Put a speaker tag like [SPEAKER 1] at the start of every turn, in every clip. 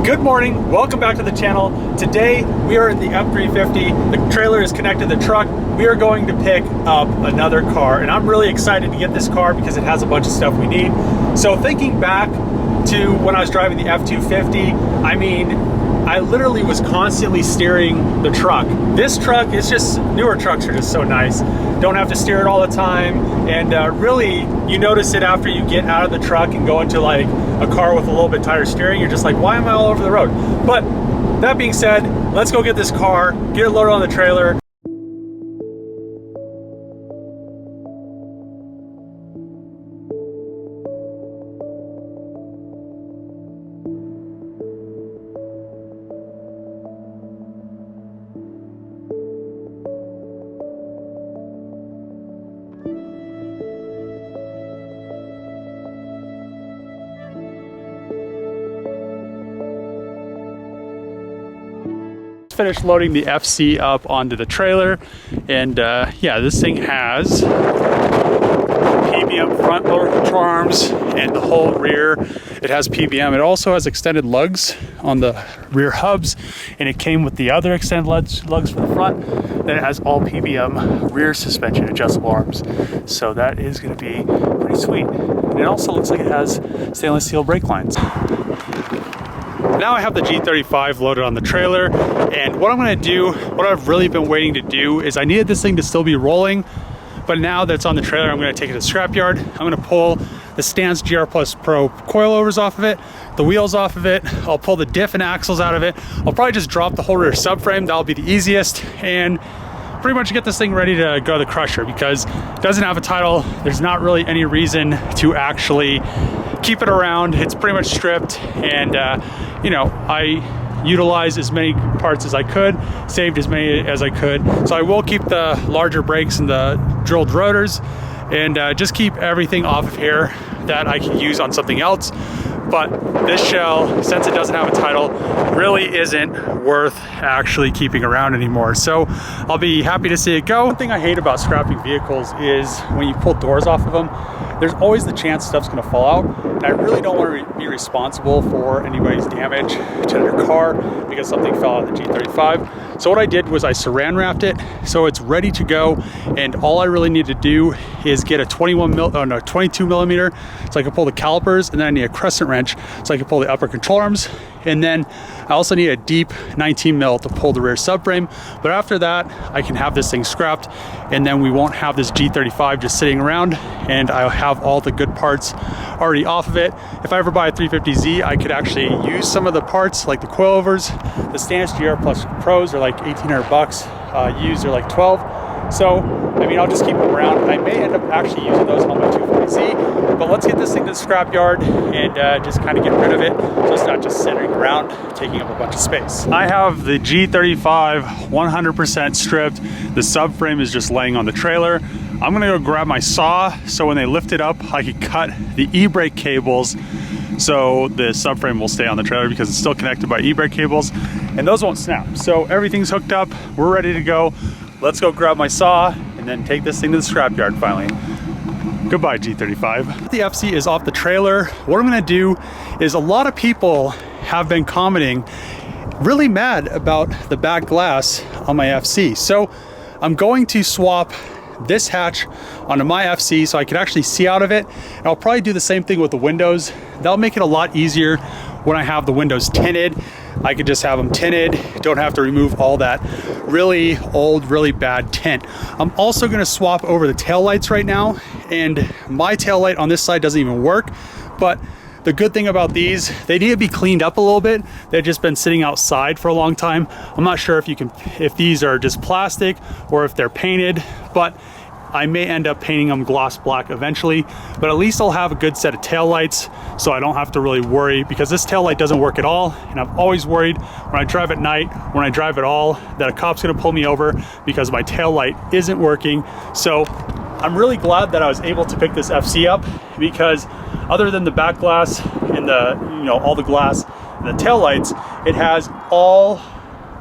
[SPEAKER 1] Good morning, welcome back to the channel. Today we are in the F350. The trailer is connected to the truck. We are going to pick up another car, and I'm really excited to get this car because it has a bunch of stuff we need. So thinking back to when I was driving the F250, I mean, I literally was constantly steering the truck. This truck is just, newer trucks are just so nice. Don't have to steer it all the time, and really you notice it after you get out of the truck and go into like a car with a little bit tighter steering. You're just like, why am I all over the road? But that being said, let's go get this car, get it loaded on the trailer. Finished loading the FC up onto the trailer, and yeah, this thing has PBM front loader control arms and the whole rear. It has PBM. It also has extended lugs on the rear hubs, and it came with the other extended lugs for the front. Then it has all PBM rear suspension adjustable arms, so that is going to be pretty sweet. And it also looks like it has stainless steel brake lines. Now I have the G35 loaded on the trailer, and what I'm going to do, what I've really been waiting to do, is I needed this thing to still be rolling, but now that it's on the trailer, I'm going to take it to the scrapyard. I'm going to pull the Stance GR Plus Pro coilovers off of it, the wheels off of it. I'll pull the diff and axles out of it. I'll probably just drop the whole rear subframe. That'll be the easiest, and pretty much get this thing ready to go to the crusher, because it doesn't have a title. There's not really any reason to actually keep it around. It's pretty much stripped, and you know, I utilized as many parts as I could, saved as many as I could. So I will keep the larger brakes and the drilled rotors, and just keep everything off of here that I can use on something else. But this shell, since it doesn't have a title, really isn't worth actually keeping around anymore. So I'll be happy to see it go. One thing I hate about scrapping vehicles is when you pull doors off of them, there's always the chance stuff's gonna fall out. And I really don't want to be responsible for anybody's damage to their car because something fell out of the G35. So what I did was I saran wrapped it so it's ready to go, and all I really need to do is get a 22 millimeter so I can pull the calipers, and then I need a crescent wrench so I can pull the upper control arms, and then I also need a deep 19 mil to pull the rear subframe. But after that, I can have this thing scrapped, and then we won't have this G35 just sitting around, and I'll have all the good parts already off of it. If I ever buy a 350Z, I could actually use some of the parts like the coilovers. The Stance GR Plus Pros are like 1,800 bucks. Used are like 12. So, I mean, I'll just keep them around. I may end up actually using those on my 240Z, but let's get this thing to the scrapyard and just kind of get rid of it, so it's not just sitting around taking up a bunch of space. I have the G35 100% stripped. The subframe is just laying on the trailer. I'm gonna go grab my saw, so when they lift it up, I can cut the e-brake cables so the subframe will stay on the trailer because it's still connected by e-brake cables, and those won't snap. So everything's hooked up, we're ready to go. Let's go grab my saw and then take this thing to the scrapyard finally. Goodbye, G35. The FC is off the trailer. What I'm gonna do is, a lot of people have been commenting really mad about the back glass on my FC. So I'm going to swap this hatch onto my FC so I can actually see out of it. And I'll probably do the same thing with the windows. That'll make it a lot easier when I have the windows tinted. I could just have them tinted, don't have to remove all that really old, really bad tint. I'm also gonna swap over the tail lights right now, and my tail light on this side doesn't even work, but the good thing about these, they need to be cleaned up a little bit. They've just been sitting outside for a long time. I'm not sure if these are just plastic or if they're painted, but I may end up painting them gloss black eventually, but at least I'll have a good set of tail lights so I don't have to really worry, because this tail light doesn't work at all, and I'm always worried when I drive at night, when I drive at all, that a cop's gonna pull me over because my tail light isn't working. So I'm really glad that I was able to pick this FC up, because other than the back glass and the, you know, all the glass and the tail lights, it has all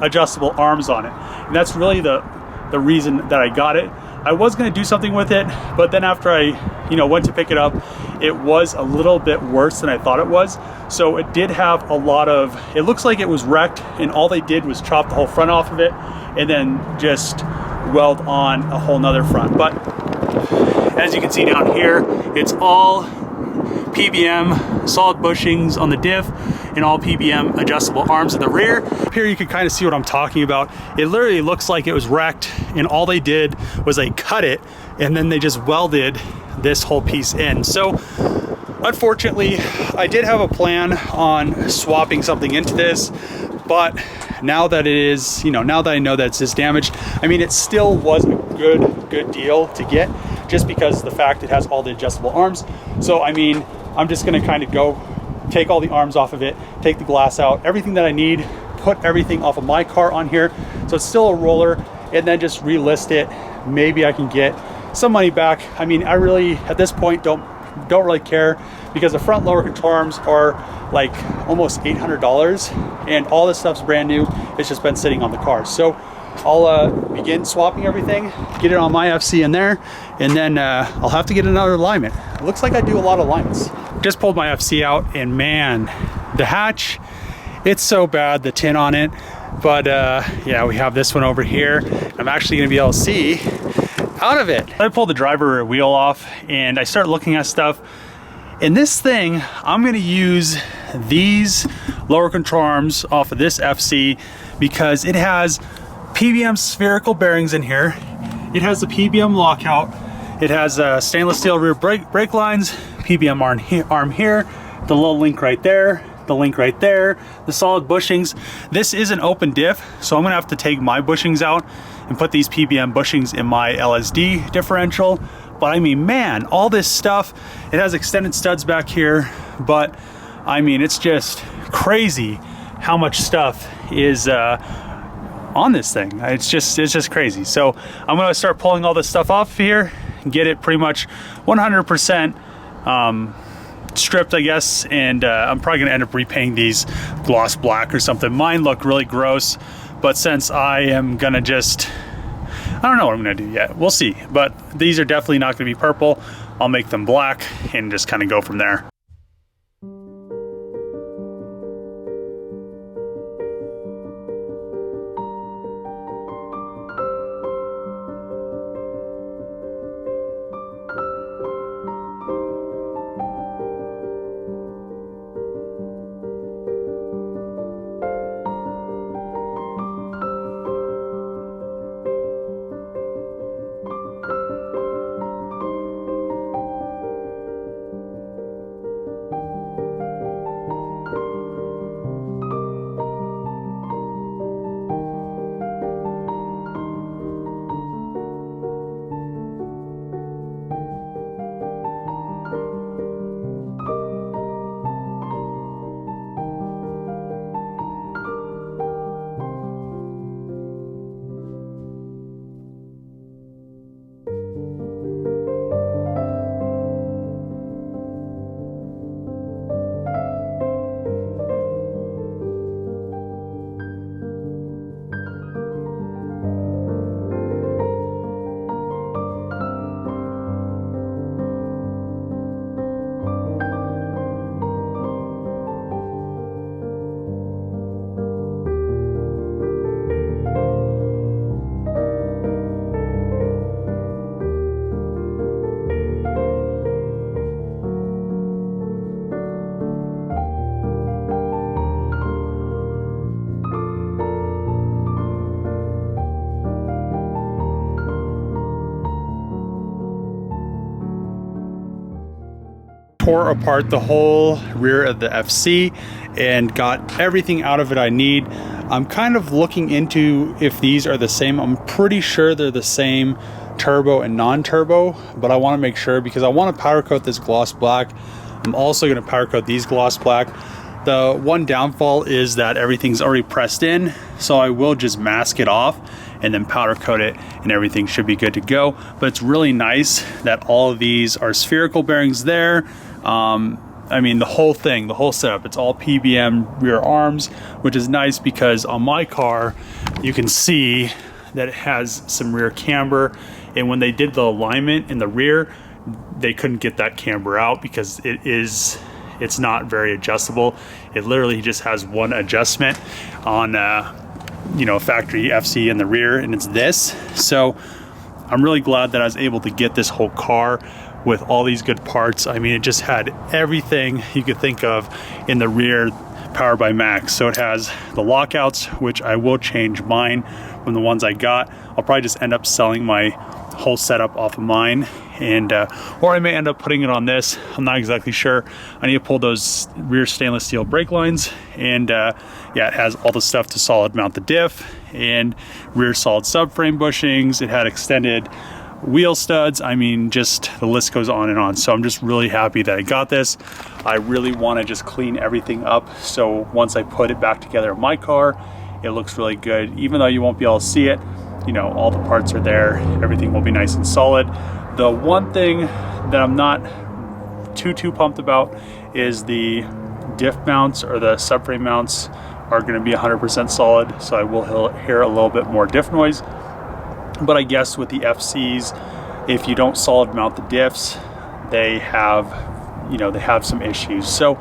[SPEAKER 1] adjustable arms on it, and that's really the reason that I got it. I was gonna do something with it, but then after I, went to pick it up, it was a little bit worse than I thought it was. So it did have a lot of, it looks like it was wrecked, and all they did was chop the whole front off of it and then just weld on a whole nother front. But as you can see down here, it's all PBM solid bushings on the diff and all PBM adjustable arms in the rear. Here you can kind of see what I'm talking about. It literally looks like it was wrecked, and all they did was they cut it and then they just welded this whole piece in. So unfortunately, I did have a plan on swapping something into this, but now that it is, now that I know that it's this damaged, I mean, it still was a good deal to get, just because of the fact it has all the adjustable arms. So I mean, I'm just gonna kind of go take all the arms off of it, take the glass out, everything that I need, put everything off of my car on here, so it's still a roller, and then just relist it. Maybe I can get some money back. I mean, I really, at this point, don't really care, because the front lower control arms are like almost $800, and all this stuff's brand new. It's just been sitting on the car. So I'll begin swapping everything, get it on my FC in there, and then I'll have to get another alignment. It looks like I do a lot of alignments. Just pulled my FC out, and man, the hatch, it's so bad, the tin on it. But yeah, we have this one over here. I'm actually gonna be able to see out of it. I pulled the driver wheel off and I start looking at stuff. In this thing, I'm gonna use these lower control arms off of this FC, because it has PBM spherical bearings in here. It has the PBM lockout. It has stainless steel rear brake lines, PBM arm here, the little link right there, the link right there, the solid bushings. This is an open diff, so I'm gonna have to take my bushings out and put these PBM bushings in my LSD differential. But I mean, man, all this stuff, it has extended studs back here, but I mean, it's just crazy how much stuff is on this thing. It's just crazy. So I'm gonna start pulling all this stuff off here and get it pretty much 100% stripped, I guess, and I'm probably gonna end up repainting these gloss black or something. Mine look really gross, but since I am gonna I don't know what I'm gonna do yet. We'll see, but these are definitely not gonna be purple. I'll make them black and just kind of go from there. Tore apart the whole rear of the FC and got everything out of it I need. I'm kind of looking into if these are the same. I'm pretty sure they're the same turbo and non-turbo, but I want to make sure because I want to powder coat this gloss black. I'm also going to powder coat these gloss black. The one downfall is that everything's already pressed in, so I will just mask it off and then powder coat it and everything should be good to go. But it's really nice that all of these are spherical bearings there. I mean, the whole thing, the whole setup, it's all PBM rear arms, which is nice because on my car, you can see that it has some rear camber, and when they did the alignment in the rear, they couldn't get that camber out because it's not very adjustable. It literally just has one adjustment on you know, factory FC in the rear, and it's this. So I'm really glad that I was able to get this whole car with all these good parts. I mean, it just had everything you could think of in the rear, powered by Max. So it has the lockouts, which I will change mine from the ones I got. I'll probably just end up selling my whole setup off of mine, and or I may end up putting it on this. I'm not exactly sure. I need to pull those rear stainless steel brake lines, and yeah, it has all the stuff to solid mount the diff and rear solid subframe bushings. It had extended wheel studs. I mean, just the list goes on and on. So I'm just really happy that I got this. I really want to just clean everything up, so once I put it back together in my car, it looks really good. Even though you won't be able to see it, you know, all the parts are there. Everything will be nice and solid. The one thing that I'm not too pumped about is the diff mounts, or the subframe mounts are going to be 100% solid, so I will hear a little bit more diff noise. But I guess with the FCs, if you don't solid mount the diffs, they have, you know, they have some issues. So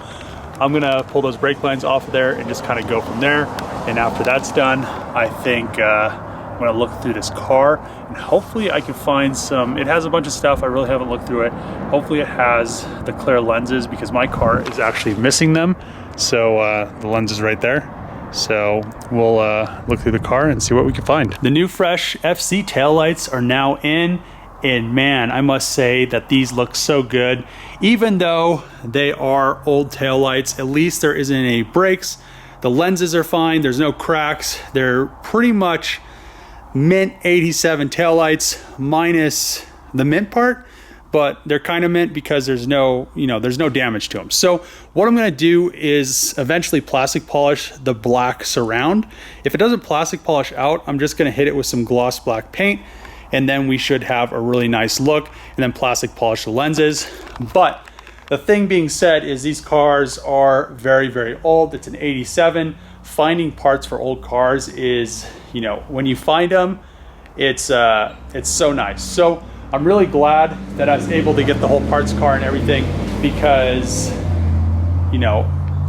[SPEAKER 1] I'm gonna pull those brake lines off of there and just kind of go from there. And after that's done, I think I'm gonna look through this car, and hopefully I can find some, it has a bunch of stuff, I really haven't looked through it. Hopefully it has the clear lenses, because my car is actually missing them. So the lens is right there. So we'll look through the car and see what we can find. The new fresh FC taillights are now in, and man, I must say that these look so good. Even though they are old taillights, at least there isn't any breaks. The lenses are fine, there's no cracks. They're pretty much mint 87 taillights minus the mint part, but they're kind of mint because there's no, you know, there's no damage to them. So what I'm gonna do is eventually plastic polish the black surround. If it doesn't plastic polish out, I'm just gonna hit it with some gloss black paint, and then we should have a really nice look, and then plastic polish the lenses. But the thing being said is these cars are very old. It's an 87. Finding parts for old cars is, you know, when you find them, it's so nice. So I'm really glad that I was able to get the whole parts car and everything, because, you know,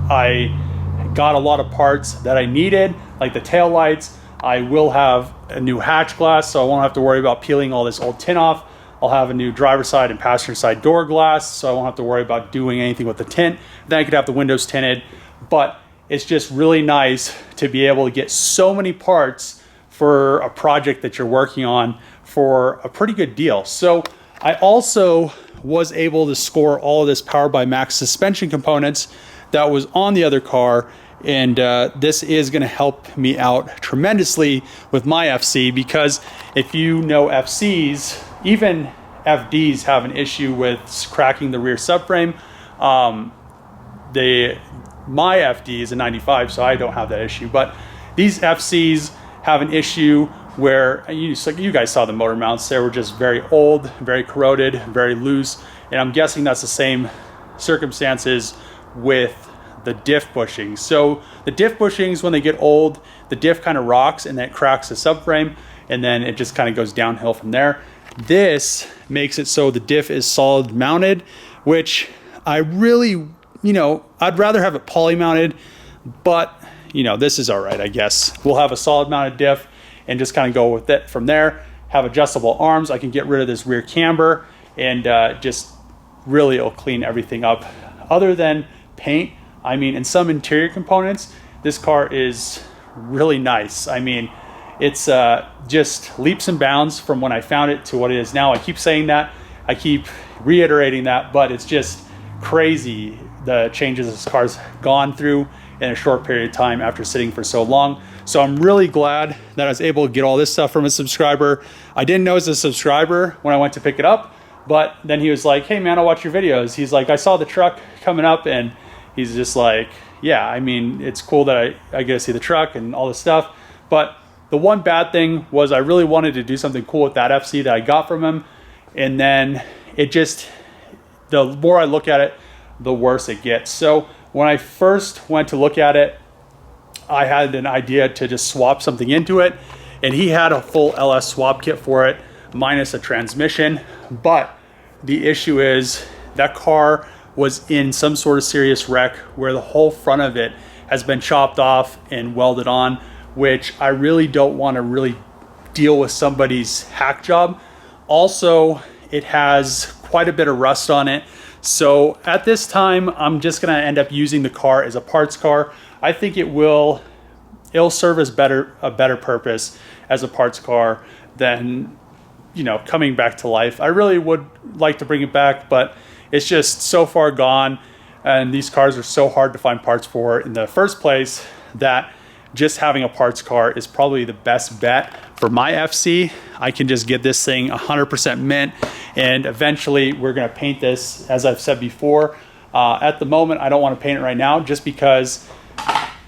[SPEAKER 1] I got a lot of parts that I needed, like the tail lights. I will have a new hatch glass, so I won't have to worry about peeling all this old tin off. I'll have a new driver's side and passenger side door glass, so I won't have to worry about doing anything with the tint. Then I could have the windows tinted. But it's just really nice to be able to get so many parts for a project that you're working on for a pretty good deal. So I also was able to score all of this Powered by Max suspension components that was on the other car, and this is going to help me out tremendously with my FC, because if you know FCs, even FDs have an issue with cracking the rear subframe. My FD is a 95, so I don't have that issue, but these FCs have an issue where you guys saw the motor mounts. They were just very old, very corroded, very loose, and I'm guessing that's the same circumstances with the diff bushings. So the diff bushings, when they get old, the diff kind of rocks and then it cracks the subframe, and then it just kind of goes downhill from there. This makes it so the diff is solid mounted, which I really, you know, I'd rather have it poly mounted, but you know, this is all right, I guess. We'll have a solid mounted diff and just kind of go with it from there. Have adjustable arms. I can get rid of this rear camber, and just really it'll clean everything up. Other than paint, I mean, in some interior components, this car is really nice. I mean, it's just leaps and bounds from when I found it to what it is now. I keep saying that, I keep reiterating that, but it's just crazy the changes this car's gone through in a short period of time after sitting for so long. So I'm really glad that I was able to get all this stuff from a subscriber. I didn't know it was a subscriber when I went to pick it up, but then he was like, hey man, I'll watch your videos. He's like, I saw the truck coming up, and he's just like, yeah, I mean, it's cool that I get to see the truck and all this stuff. But the one bad thing was I really wanted to do something cool with that FC that I got from him. And then it just, the more I look at it, the worse it gets. So when I first went to look at it, I had an idea to just swap something into it. and he had a full LS swap kit for it, minus a transmission. But the issue is that car was in some sort of serious wreck where the whole front of it has been chopped off and welded on, which I really don't want to really deal with somebody's hack job. Also, it has quite a bit of rust on it. So at this time, I'm just gonna end up using the car as a parts car. I think it'll serve as a better purpose as a parts car than, you know, coming back to life. I really would like to bring it back, but it's just so far gone, and these cars are so hard to find parts for in the first place that just having a parts car is probably the best bet for my FC. I can just get this thing 100% mint, and eventually we're gonna paint this, as I've said before. At the moment, I don't wanna paint it right now just because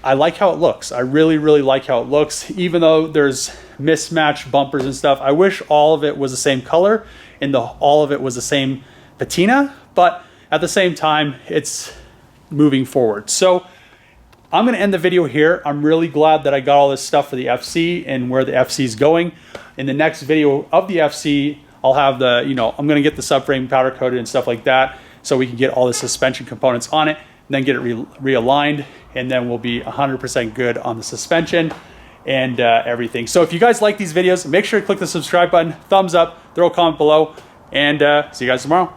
[SPEAKER 1] I like how it looks. I really, really like how it looks. Even though there's mismatched bumpers and stuff, I wish all of it was the same color and all of it was the same patina, but at the same time, it's moving forward. So I'm gonna end the video here. I'm really glad that I got all this stuff for the FC and where the FC is going. In the next video of the FC, I'll have the, you know, I'm gonna get the subframe powder coated and stuff like that so we can get all the suspension components on it, and then get it realigned, and then we'll be 100% good on the suspension and everything. So if you guys like these videos, make sure to click the subscribe button, thumbs up, throw a comment below, and see you guys tomorrow.